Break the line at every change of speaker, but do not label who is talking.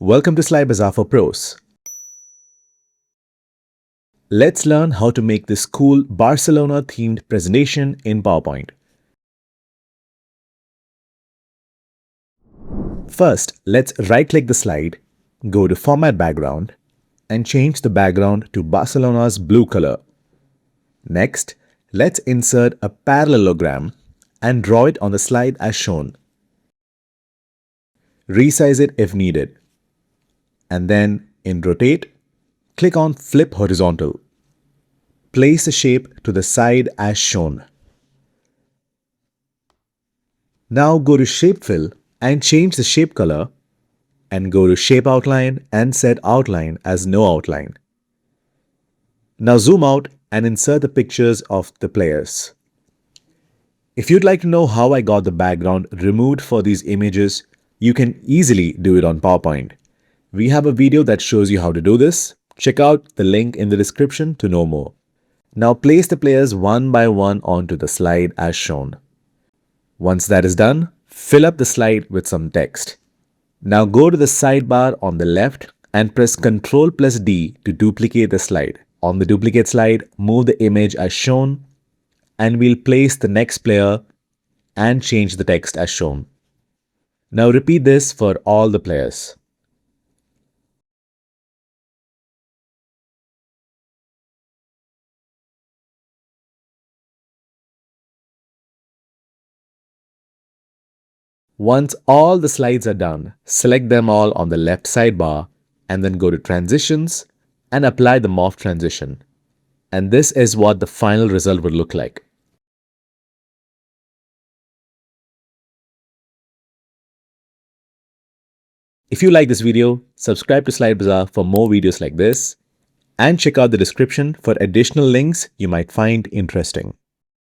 Welcome to Slide Bazaar for Pros. Let's learn how to make this cool Barcelona themed presentation in PowerPoint. First, let's right-click the slide, go to Format Background, and change the background to Barcelona's blue color. Next, let's insert a parallelogram and draw it on the slide as shown. Resize it if needed. And then, in Rotate, click on Flip Horizontal. Place the shape to the side as shown. Now go to Shape Fill and change the shape color, and go to Shape Outline and set Outline as No Outline. Now zoom out and insert the pictures of the players. If you'd like to know how I got the background removed for these images, you can easily do it on PowerPoint. We have a video that shows you how to do this. Check out the link in the description to know more. Now place the players one by one onto the slide as shown. Once that is done, fill up the slide with some text. Now go to the sidebar on the left and press Ctrl+D to duplicate the slide. On the duplicate slide, move the image as shown, and we'll place the next player and change the text as shown. Now repeat this for all the players. Once all the slides are done, select them all on the left sidebar and then go to Transitions and apply the morph transition. And this is what the final result would look like. If you like this video, subscribe to Slide Bazaar for more videos like this and check out the description for additional links you might find interesting.